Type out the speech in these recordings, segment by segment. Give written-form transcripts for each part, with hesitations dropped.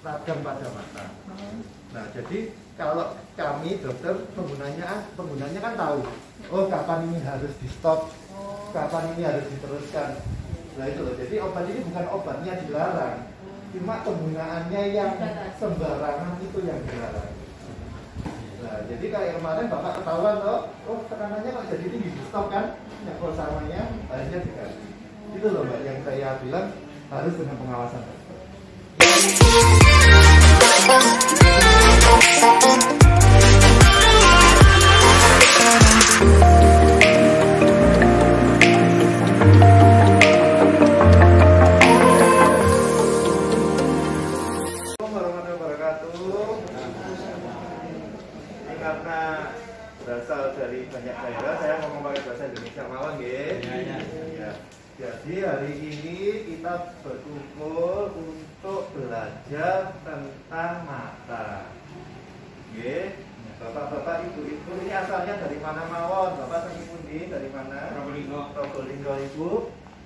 radang pada mata. Nah, jadi kalau kami dokter penggunanya kan tahu, oh kapan ini harus di stop, kapan ini harus diteruskan. Nah itu loh, jadi obat ini bukan obatnya dilarang, cuma penggunaannya yang sembarangan itu yang dilarang. Nah, jadi kayak kemarin Bapak ketahuan oh tekanannya kok jadi tinggi, di stop kan, ya kalau samanya akhirnya diganti. Itu loh Mbak yang saya bilang harus dengan pengawasan dokter. Karena berasal dari banyak daerah, saya ngomong pakai bahasa Indonesia mawon nggih. Ya. Jadi hari ini kita berkumpul untuk belajar tentang mata. Nggih. Bapak-bapak, ibu-ibu, ini asalnya dari mana mawon? Bapak saking pundi? Dari mana? Probolinggo. Ibu?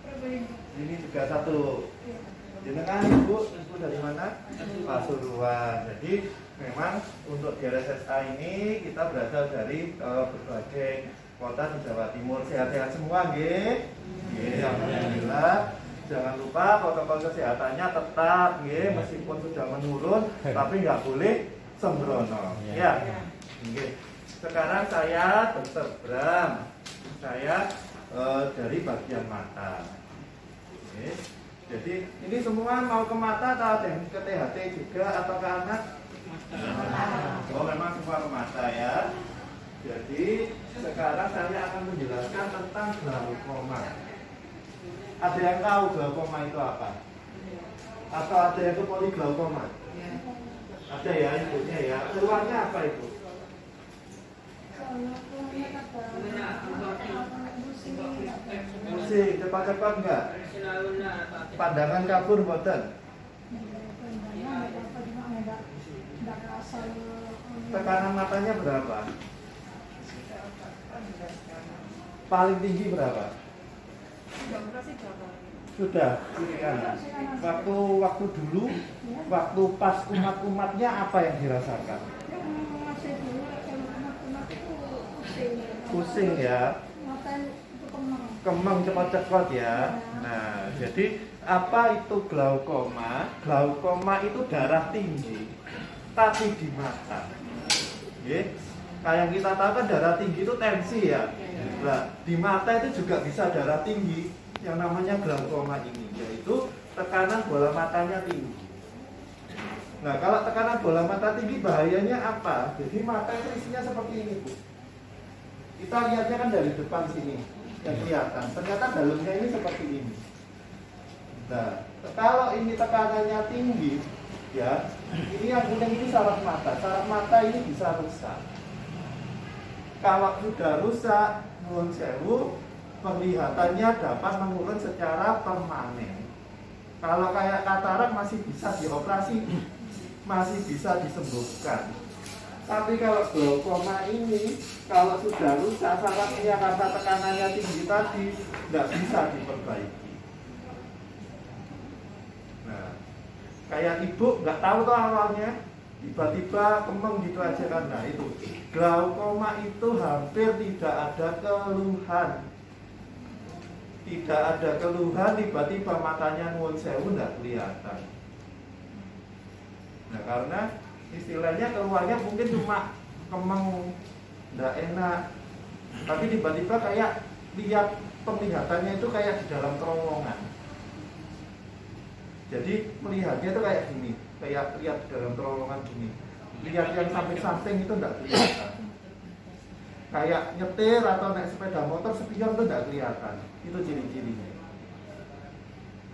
Probolinggo. Ini juga satu. Jenengan ibu dari mana? Pasuruan. Jadi memang untuk di RSSA ini kita berasal dari berbagai kota di Jawa Timur. Sehat-sehat semua, nggih? Nggih, alhamdulillah. Jangan lupa protokol kesehatannya tetap, nggih, meskipun sudah menurun, tapi nggak boleh sembrono. Ya. Nggih. Sekarang saya Dr. Bram. Saya dari bagian mata. Nggih. Jadi ini semua mau ke mata atau ada yang ke THT juga atau ke anak? Oh memang semua ke mata ya. Jadi sekarang saya akan menjelaskan tentang glaukoma. Ada yang tahu glaukoma itu apa? Atau ada yang itu poliglaukoma? Ada ya ibunya ya. Keluarnya apa ibu? Pusing, cepat-cepat enggak? Pandangan kabur boten? Tekanan matanya berapa? Paling tinggi berapa? Sudah, waktu dulu, waktu pas kumat-kumatnya apa yang dirasakan? Pusing ya, kemeng cepat-cepat ya. Nah, jadi apa itu glaukoma? Glaukoma itu darah tinggi, tapi di mata. Kayak yang kita tahu kan darah tinggi itu tensi ya. Nah, di mata itu juga bisa darah tinggi, yang namanya glaukoma ini, yaitu tekanan bola matanya tinggi. Nah, kalau tekanan bola mata tinggi bahayanya apa? Jadi mata itu isinya seperti ini, Bu. Kita lihatnya kan dari depan sini, yang kelihatan. Ternyata dalamnya ini seperti ini. Nah, kalau ini tekanannya tinggi, ya, ini yang kuning ini saraf mata. Saraf mata ini bisa rusak. Kalau sudah rusak, nuwun sewu, penglihatannya dapat menurun secara permanen. Kalau kayak katarak masih bisa dioperasi, masih bisa disembuhkan. Tapi kalau glaukoma ini, kalau sudah rusak sarafnya karena tekanannya tinggi tadi, tidak bisa diperbaiki. Nah, kayak ibu nggak tahu tuh awalnya, tiba-tiba kemeng gitu aja kan. Nah itu, glaukoma itu hampir tidak ada keluhan. Tidak ada keluhan, tiba-tiba matanya nuwun sewu nggak kelihatan. Nah karena istilahnya keluarnya mungkin cuma kemeng, nggak enak, tapi tiba-tiba kayak lihat penglihatannya itu kayak di dalam terowongan. Jadi melihatnya itu kayak gini, kayak lihat di dalam terowongan gini. Lihat yang samping-samping itu nggak kelihatan. Kayak nyetir atau naik sepeda motor spion itu nggak kelihatan. Itu ciri-cirinya.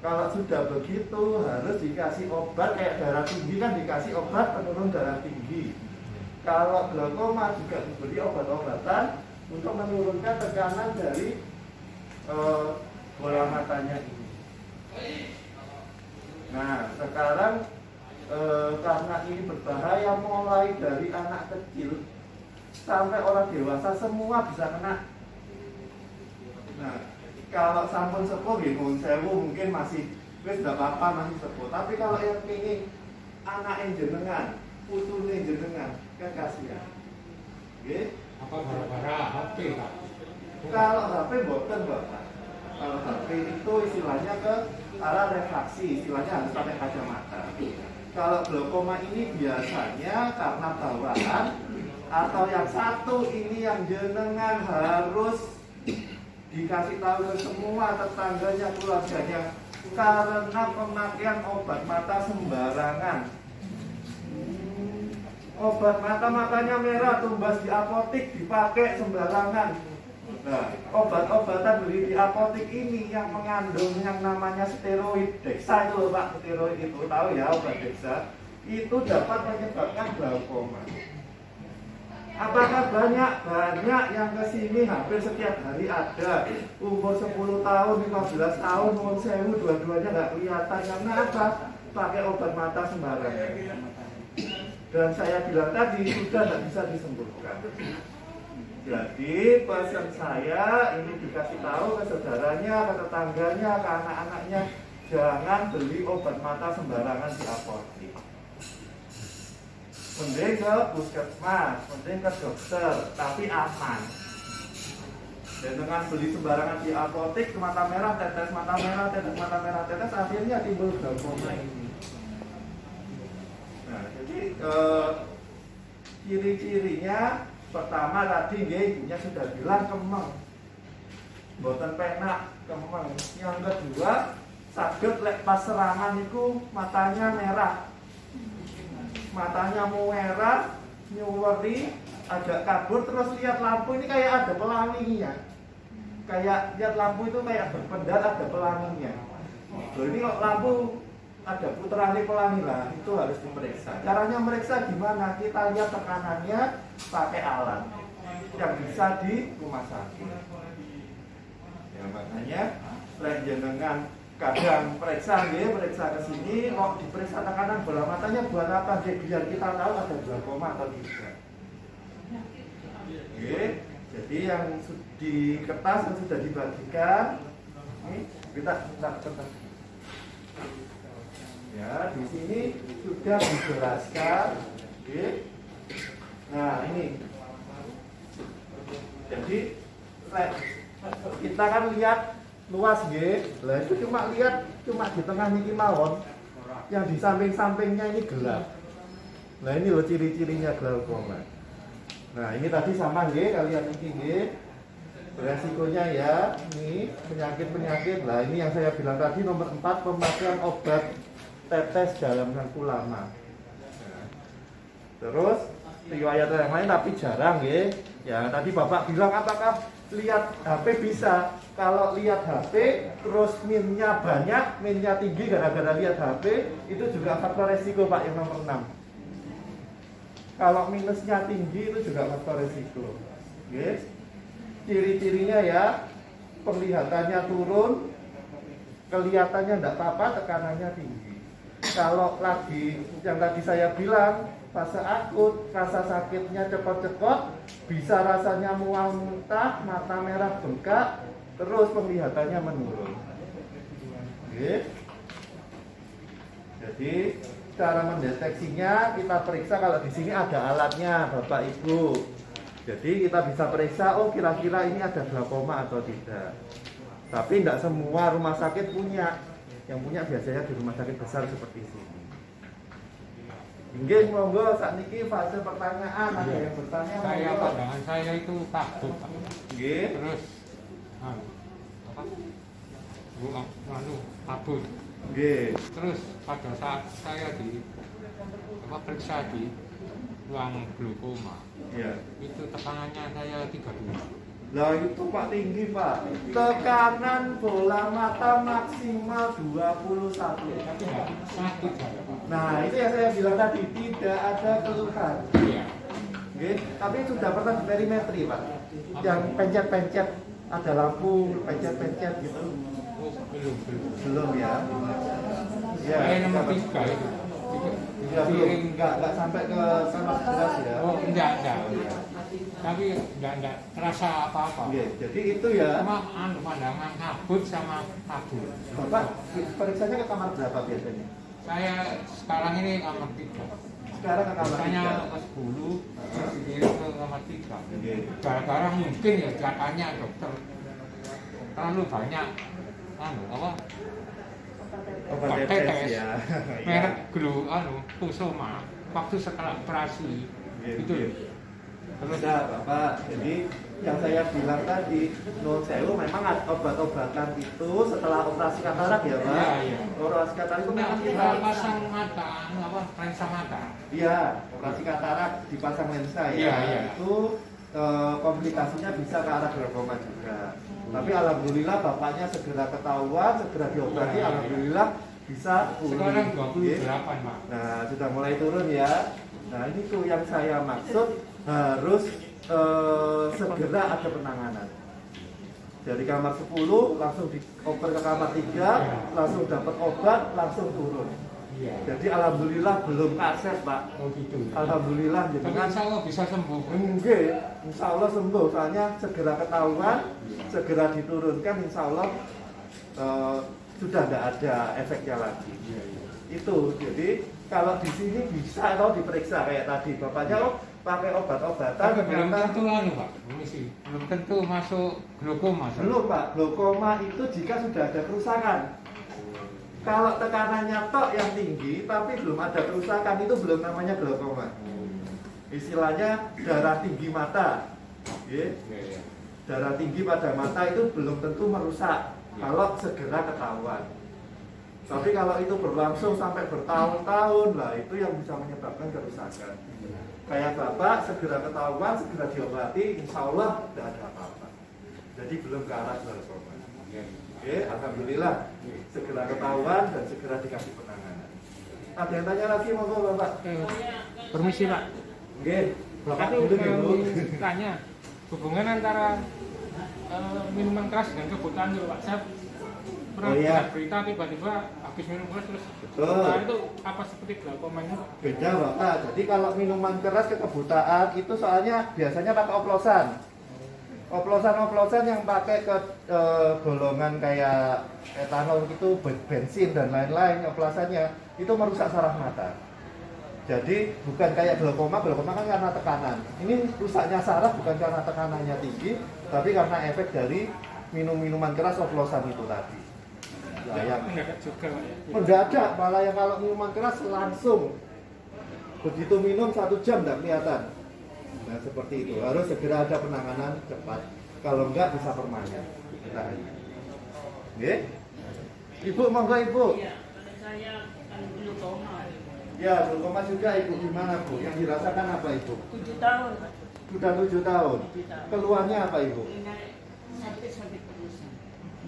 Kalau sudah begitu harus dikasih obat, kayak darah tinggi kan dikasih obat penurun darah tinggi. Kalau glaukoma juga diberi obat-obatan untuk menurunkan tekanan dari bola matanya ini. Nah sekarang karena ini berbahaya mulai dari anak kecil sampai orang dewasa semua bisa kena. Nah kalau sampun sepuh gitu, sewu mungkin masih wis tidak apa-apa masih sepuh. Tapi kalau yang ini anak jenengan, putune jenengan, kan kasihan. Nggih. Apa gara-gara HP Pak? Kalau HP boten Bapak. Kalau HP itu istilahnya ke arah refraksi, istilahnya harus pakai kacamata. Kalau glaukoma ini biasanya karena bawaan atau yang satu ini yang jenengan harus dikasih tahu ke semua tetangganya, keluarganya, karena pemakaian obat mata sembarangan. Obat mata matanya merah, tumbas di apotik, dipakai sembarangan. Nah, obat-obatan beli di apotik ini yang mengandung yang namanya steroid, Dexa itu loh Pak, steroid itu, tahu ya obat Dexa, itu dapat menyebabkan glaukoma. Apakah banyak? Banyak yang kesini hampir setiap hari ada. Umur 10 tahun, 15 tahun, umur 1000, dua-duanya nggak kelihatan. Karena apa? Pakai obat mata sembarangan. Dan saya bilang tadi, sudah nggak bisa disembuhkan. Jadi pesan saya ini dikasih tahu ke saudaranya, ke tetangganya, ke anak-anaknya, jangan beli obat mata sembarangan di apotik. Mending ke puskesmas, mending ke dokter, tapi aman. Dan dengan beli sembarangan di apotik, mata merah, tetes mata merah, tetes mata merah, tetes, akhirnya timbul glaukoma ini. Nah, jadi ciri-cirinya pertama tadi ibunya sudah bilang kemeng, boten penak, kemeng. Yang kedua, saged lek pas serangan itu matanya merah. Matanya merah, nyuweri, agak kabur, terus lihat lampu ini kayak ada pelanginya. Kayak lihat lampu itu kayak berpendar, ada pelanginya. Loh, ini kok lampu ada putarannya pelangi lah, itu harus diperiksa. Caranya meriksa gimana? Kita lihat tekanannya pakai alat yang bisa di rumah sakit. Ya makanya lek jenengan kadang periksa periksa ke sini, kok diperiksa tekanan bola matanya buat apa? Biar kita tahu ada glaukoma atau tidak. Oke, jadi yang di kertas yang sudah dibagikan, ini kita ya, di sini sudah dijelaskan. Oke. Nah, ini. Jadi kita kan lihat luas nggih. Lah itu cuma di tengah niki mawon. Yang di samping-sampingnya ini gelap. Nah, ini loh ciri-cirinya glaukoma. Nah, ini tadi sama nggih kalian niki nggih. Resikonya ya, ini penyakit-penyakit. Nah, ini yang saya bilang tadi nomor 4, pemakaian obat tetes dalam waktu lama. Nah, terus riwayat yang lain tapi jarang ya. Ya tadi Bapak bilang apakah lihat HP bisa? Kalau lihat HP terus minnya banyak, minnya tinggi gara-gara lihat HP, itu juga faktor resiko Pak yang nomor 6. Kalau minusnya tinggi itu juga faktor resiko. Yes. Ciri-cirinya ya, penglihatannya turun, kelihatannya tidak apa-apa, tekanannya tinggi. Kalau lagi yang tadi saya bilang fase akut, rasa sakitnya cepat-cepat, bisa rasanya mual muntah, mata merah bengkak, terus penglihatannya menurun. Oke. Jadi cara mendeteksinya kita periksa, kalau di sini ada alatnya Bapak Ibu. Jadi kita bisa periksa, oh kira-kira ini ada glaukoma atau tidak. Tapi tidak semua rumah sakit punya. Yang punya biasanya di rumah sakit besar seperti sini. Nggih, monggo sakniki fase pertanyaan, ada yang bertanya. Saya pandangan saya itu takut. Nggih. Terus apa? Takut. Nggih. Terus pada saat saya periksa di ruang glaukoma, Ya. itu tekanannya saya 32. Lah itu Pak tinggi Pak. Tekanan bola mata maksimal 21. Tapi nggak sakit saya Pak. Nah itu yang saya bilang tadi, tidak ada keluhan. Iya. Oke, tapi sudah pernah di perimetri Pak. Yang pencet-pencet, ada lampu pencet-pencet gitu. Oh, belum. Belum ya. Ya. Saya nomor 3 itu. Ya belum, nggak sampai ke sana jelas ya. Oh, enggak. Tapi enggak terasa apa-apa. Oke, jadi itu ya. Cuma pandangan kabut sama kabur. Bapak periksanya ke kamar berapa biasanya? Saya sekarang ini kamar 3. Sekarang ke kamar Biasanya 3. ke 10, terus dikirim ke kamar 3. Oke. Gara-gara mungkin ya jatahnya dokter terlalu banyak apa Obat obat tetes tetes ya. merek Kusuma waktu setelah operasi itu Iya. terus Bisa Bapak, jadi yang saya bilang tadi, non sewu memang ada obat-obatan itu setelah operasi katarak ya Pak? Iya, iya. Operasi katarak itu memang kita kita pasang mata apa lensa mata. iya, operasi katarak dipasang lensa ya. Iya, iya. Itu komplikasinya bisa ke arah glaukoma juga. Tapi alhamdulillah bapaknya segera ketahuan, segera diobati, Iya, iya. alhamdulillah bisa pulih. Sekarang Oke. 28 Pak. Nah, sudah mulai turun ya. Nah, ini tuh yang saya maksud harus segera ada penanganan. Dari kamar 10 langsung dioper ke kamar 3, langsung dapat obat, langsung turun. Iya. Jadi alhamdulillah belum kaset, Pak. Oh gitu. Alhamdulillah Tapi jenengan insya Allah bisa sembuh. enggak, insya Allah sembuh. Soalnya segera ketahuan, segera diturunkan, insya Allah sudah tidak ada efeknya lagi. Iya, iya. Itu jadi kalau di sini bisa kalau diperiksa kayak tadi bapaknya pakai obat-obatan Tapi belum ternyata tentu Pak. Ini sih belum tentu masuk glaukoma. belum Pak. Glaukoma itu jika sudah ada kerusakan. Kalau tekanannya tok yang tinggi tapi belum ada kerusakan itu belum namanya glaukoma. Istilahnya darah tinggi mata. Iya, Oke. iya. Darah tinggi pada mata itu belum tentu merusak kalau segera ketahuan. Tapi kalau itu berlangsung sampai bertahun-tahun lah itu yang bisa menyebabkan kerusakan. Kayak Bapak segera ketahuan, segera diobati, insya Allah tidak ada apa-apa. Jadi belum ke arah glaukoma. Iya. Oke, alhamdulillah segera ketahuan dan segera dikasih penanganan. Ada yang tanya lagi monggo Bapak? Permisi Pak. Oke, Bapak Tapi dulu dulu. tanya hubungan antara minuman keras dan kebutaan itu Pak. Saya pernah Oh, iya. dengar berita tiba-tiba habis minum keras terus Betul. kebutaan itu apa seperti glaukoma itu? Beda Bapak, jadi kalau minuman keras kekebutaan itu soalnya biasanya pakai oplosan. Oplosan-oplosan yang pakai ke golongan kayak etanol itu, bensin dan lain-lain, oplosannya itu merusak saraf mata. Jadi bukan kayak glaukoma kan karena tekanan. Ini rusaknya saraf bukan karena tekanannya tinggi, tapi karena efek dari minum-minuman keras oplosan itu tadi. Nah, yang Mendadak juga Pak. mendadak, malah yang kalau minuman keras langsung begitu minum 1 jam tidak kelihatan. Nah seperti itu, harus segera ada penanganan cepat. Kalau enggak bisa permanen. Nah, oke? Ibu monggo Ibu. Iya, saya kan glaukoma. Ya, glaukoma juga Ibu, gimana Bu? Yang dirasakan apa Ibu? 7 tahun. Sudah 7 tahun. 7 tahun. Keluhannya apa Ibu? Ini sakit terus.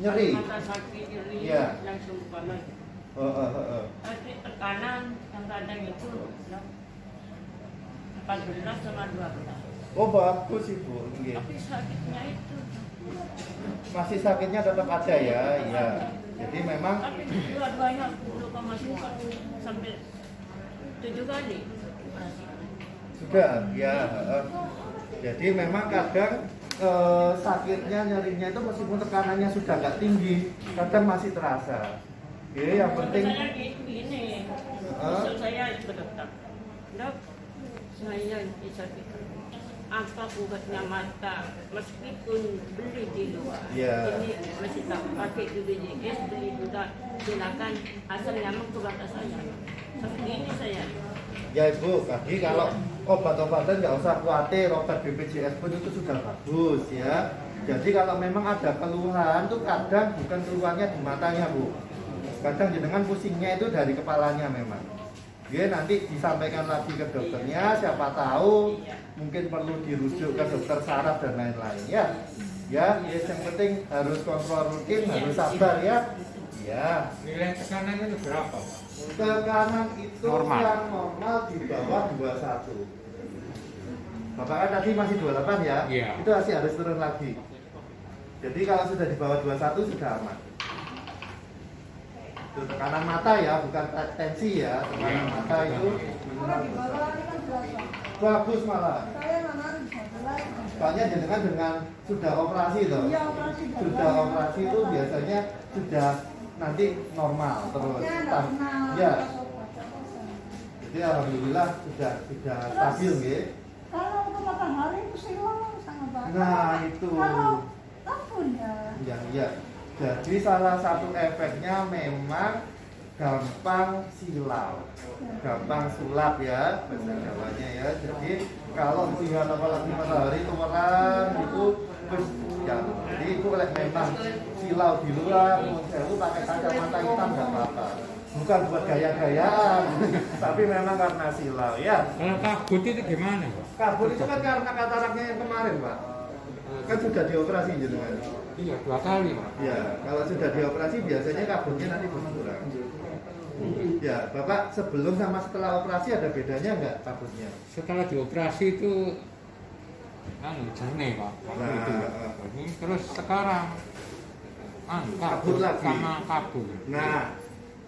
Nyeri. Mata sakit, nyeri, Iya. langsung panas. Tapi tekanan yang kadang itu 14 sama 12. Oh bagus Ibu. Nggih. Tapi sakitnya itu. Masih sakitnya tetap ada ya, iya. Jadi memang Tapi dua-duanya glaukoma semua sampai 7 kali. sudah, ya. Jadi memang kadang sakitnya, nyerinya itu meskipun tekanannya sudah nggak tinggi, kadang masih terasa. Oke, yang penting Saya gini, misal saya ke dokter. Dok, saya sakit. Apa obatnya mata? Meskipun beli di luar, Iya. ini masih tak pakai di BPJS, beli juga silakan asal nyaman ke mata saya. Seperti ini saya. ya Ibu, tadi kalau obat-obatan nggak usah khawatir, obat BPJS pun itu sudah bagus ya. Jadi kalau memang ada keluhan tuh kadang bukan keluhannya di matanya Bu. Kadang jenengan pusingnya itu dari kepalanya memang. Dia nanti disampaikan lagi ke dokternya, siapa tahu mungkin perlu dirujuk ke dokter saraf dan lain-lain ya. Ya, yang penting harus kontrol rutin, harus sabar ya. Ya, Nilai tekanan itu berapa Pak? tekanan itu Normal. yang normal di bawah 21. Bapak kan tadi masih 28 ya? Iya. Itu masih harus turun lagi. Jadi kalau sudah di bawah 21 sudah aman. Itu tekanan mata ya, bukan tensi ya. Tekanan Iya. mata itu Kalau di bawah ini kan berapa? bagus malah. Saya nanan 11. Soalnya jenengan dengan sudah operasi toh. Iya, operasi dan Sudah banyak. operasi itu biasanya sudah nanti normal terus. Ya, enggak pernah Ya, pas Jadi alhamdulillah sudah stabil nggih. Kalau untuk matahari itu silau sangat baik. Nah, itu. Kalau ampun ya. Iya. Jadi salah satu efeknya memang gampang silau, gampang sulap ya bahasa Jawanya ya. Jadi kalau melihat apalagi matahari terang itu terus ya, jadi itu memang silau di luar, itu pakai kacamata hitam nggak apa-apa. Bukan buat gaya-gayaan, tapi memang karena silau ya. Kalau kabut itu gimana, Pak? Kabut itu kan karena kataraknya yang kemarin, Pak. Kan sudah dioperasi gitu kan. Iya, 2 kali, Pak. Ya, kalau sudah dioperasi biasanya kabutnya nanti berkurang. Ya, Bapak sebelum sama setelah operasi ada bedanya nggak kabutnya? Setelah dioperasi itu jernih, Pak. Waktu Nah, itu ya. Ini terus sekarang kabut lagi. sama kabut. Nah,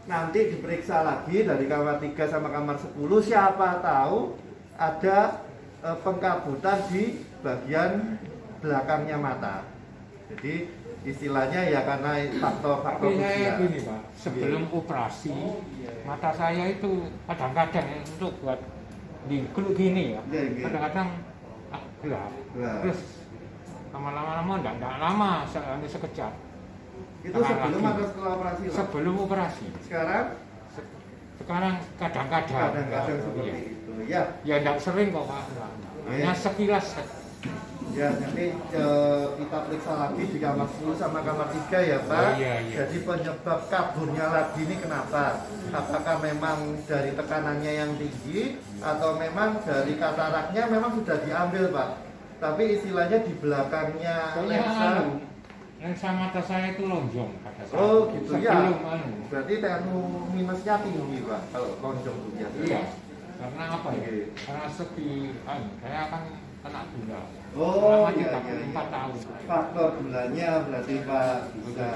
nanti diperiksa lagi dari kamar 3 sama kamar 10, siapa tahu ada pengkabutan di bagian belakangnya mata. Jadi istilahnya ya karena faktor-faktor Tapi saya usia. gini, Pak, sebelum operasi mata saya itu kadang-kadang ya, untuk buat digeluk gini ya, Iya, iya. kadang-kadang gelap. Gelap. Terus lama-lama enggak lama sekejap. Itu sebelum lagi. atau setelah operasi, Pak? Sebelum operasi. Sekarang Sekarang kadang-kadang. kadang-kadang seperti Iya. itu. Ya, Ya enggak sering kok, Pak. Hanya sekilas. ya nanti kita periksa lagi di kamar 10 sama kamar 3 ya Pak. Oh, iya. Jadi penyebab kaburnya lagi ini kenapa? Apakah memang dari tekanannya yang tinggi atau memang dari kataraknya memang sudah diambil Pak? Tapi istilahnya di belakangnya lensa. Lensa mata saya itu lonjong kata saya. Oh gitu ya. Sebelum Berarti TNU minusnya tinggi Pak kalau lonjong itu biasanya. Iya. Karena apa ya? Oke. Karena saya akan kena gula. Oh Selama iya, 34 tahun. Faktor gulanya berarti Pak bisa.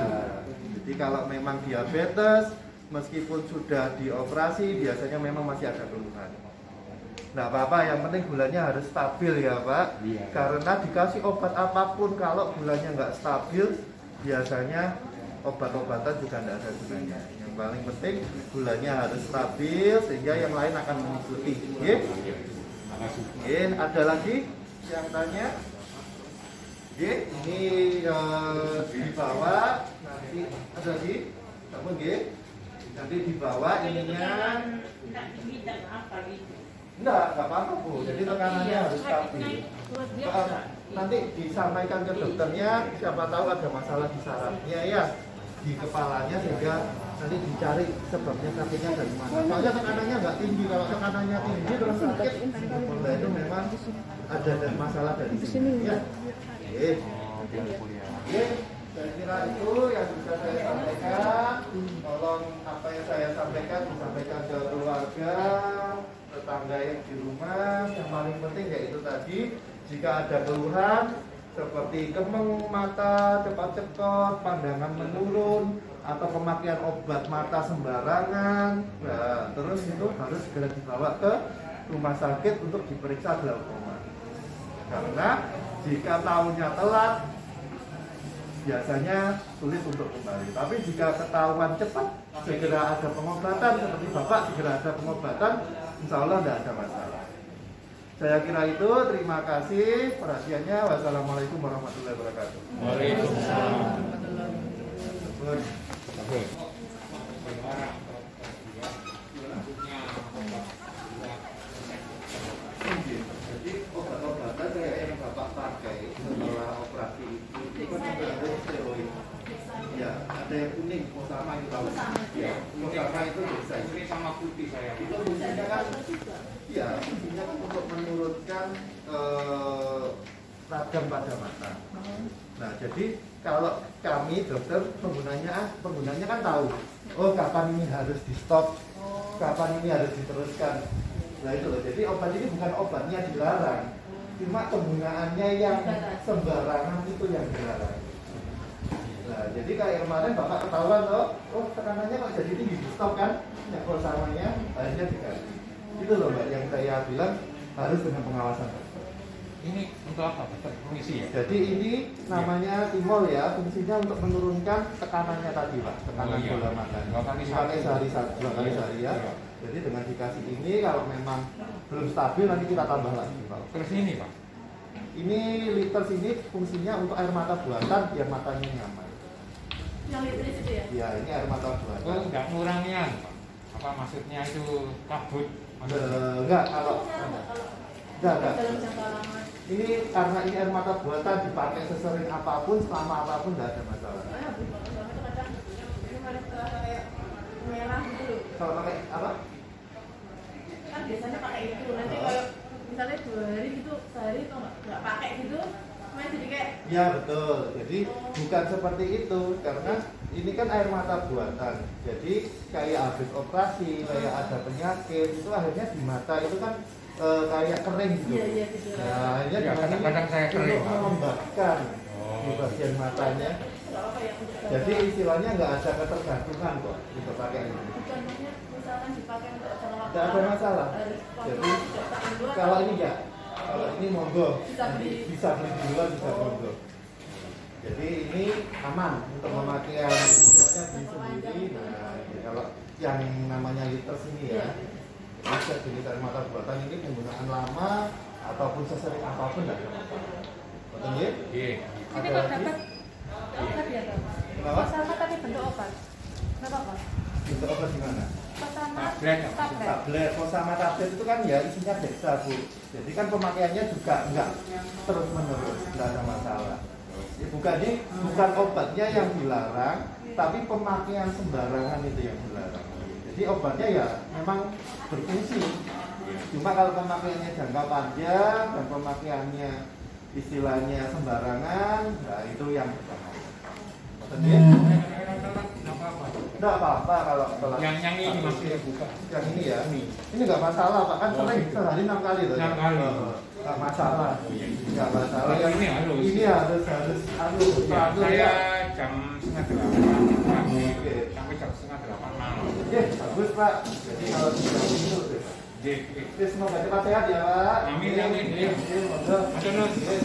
Jadi kalau memang diabetes meskipun sudah dioperasi biasanya memang masih ada keluhan. Nah Bapak yang penting gulanya harus stabil ya Pak. Iya. Karena dikasih obat apapun kalau gulanya nggak stabil biasanya obat-obatan juga tidak ada gunanya. Yang paling penting gulanya harus stabil sehingga yang lain akan mengikuti. Oke? Makasih. Oke, ada lagi yang tanya? Oke, ini dibawa nanti ada lagi? Kamu oke? Nanti dibawa ininya. Tidak di bidang apa itu. Enggak apa-apa Bu. Jadi tekanannya Iya, harus stabil. luar biasa. Nanti disampaikan ke dokternya, siapa tahu ada masalah di sarafnya ya, di kepalanya sehingga nanti dicari sebabnya sakitnya dari mana. Soalnya tekanannya nggak tinggi, kalau tekanannya tinggi terus sakit, nah itu memang ada masalah dari sini. Ya. Oke. Oke, saya kira itu yang bisa saya sampaikan. Tolong apa yang saya sampaikan disampaikan ke keluarga, tetangga yang di rumah. Yang paling penting yaitu tadi, jika ada keluhan seperti kemeng mata cepat-cepat, pandangan menurun, atau pemakaian obat mata sembarangan, nah, terus itu harus segera dibawa ke rumah sakit untuk diperiksa glaukoma. Karena jika tahunya telat, biasanya sulit untuk kembali. Tapi jika ketahuan cepat, segera ada pengobatan seperti Bapak, segera ada pengobatan, insya Allah tidak ada masalah. Saya kira itu, terima kasih perhatiannya. Wassalamualaikum warahmatullahi wabarakatuh. Waalaikumsalam. Good. Oke. Jadi obat-obatan kayak yang Bapak pakai setelah operasi itu kan juga ada steroid. Ya, ada yang kuning, sama itu tahu. Ya, sama itu bisa. Ini sama putih saya. Itu fungsinya kan, ya, fungsinya kan untuk menurunkan radang pada mata. Nah, jadi kalau kami dokter penggunanya kan tahu, oh kapan ini harus di stop, kapan ini harus diteruskan. Nah itu loh, jadi obat ini bukan obatnya dilarang, cuma penggunaannya yang sembarangan itu yang dilarang. Nah jadi kayak kemarin Bapak ketahuan loh, oh tekanannya kok jadi tinggi, di stop kan, nyakol samanya, akhirnya diganti. Itu loh Mbak yang saya bilang harus dengan pengawasan dokter. Ini untuk apa? Permisi ya. Jadi ini namanya timol ya, fungsinya untuk menurunkan tekanannya tadi Pak, tekanan Oh, iya. bola mata. Dua kali Dipakai sehari. dua kali sehari ya. Iya. Jadi dengan dikasih ini kalau memang belum stabil nanti kita tambah lagi Pak. Terus ini Pak, Ini liter sini fungsinya untuk air mata buatan biar matanya nyaman. Yang litris itu ya? Ya ini air mata oh buatan. nggak ngurangian Pak? Apa maksudnya itu kabut? Enggak kalau enggak. Dalam jangka lama. Ini karena ini air mata buatan dipakai sesering apapun selama apapun nggak ada masalah. Habis banget itu kadang ini malah terasa kayak merah gitu loh. Kalau pakai apa? Kan biasanya pakai itu. Nanti kalau misalnya 2 hari gitu, sehari kalau nggak pakai gitu, malah jadi kayak Ya betul. Jadi bukan seperti itu karena ini kan air mata buatan. Jadi kayak habis operasi, kayak ada penyakit itu akhirnya di mata itu kan kayak kering gitu. iya gitu. Nah, akhirnya Ya, dengan ini kadang-kadang saya kering, untuk Pak. melembabkan Oh. di bagian matanya. Nggak apa ya untuk Jadi istilahnya nggak ada ketergantungan kok untuk pakai ini. bukan maksudnya misalkan dipakai untuk jangka waktu Nggak ada masalah. harus Jadi, tidak tak dulu Kalau atau- ini ya, kalau ini monggo Bisa beli. bisa beli di luar bisa monggo. Jadi ini aman untuk pemakaian istilahnya beli sendiri. Nah, ini kalau yang namanya liters ini ya, ada jenis air mata buatan ini penggunaan lama ataupun sesering apapun tidak ada masalah. Betul ya? Iya. Ini Ada kalau lagi? dapat obat ya kan? Kenapa? Sama tapi bentuk obat. Nggak apa-apa. Untuk obat gimana? Sama Tablet ya? tablet. Tablet, kalau sama tablet itu kan ya isinya dexa Bu. Jadi kan pemakaiannya juga enggak terus menerus, enggak ada masalah. Ya, bukan obatnya yang dilarang, tapi pemakaian sembarangan itu yang dilarang. Jadi obatnya ya memang berfungsi. Cuma kalau pemakaiannya jangka panjang dan pemakaiannya istilahnya sembarangan, nah itu yang berbahaya. Maksudnya? Enggak apa-apa kalau Yang ini maksudnya bukan. yang ini ya, ini nggak masalah Pak, kan sering sehari 6 kali loh. 6 kali. Nggak masalah, nggak masalah. Kalau ini harus. Ini harus Ya, teratur saya ya. jam 7:30 pagi Oke. sampai jam 7:30 malam. Oke, bagus Pak. Jadi kalau sudah itu, Oke. semoga cepat sehat ya Pak. Amin, amin. Oke, monggo. Matur nuwun. Oke.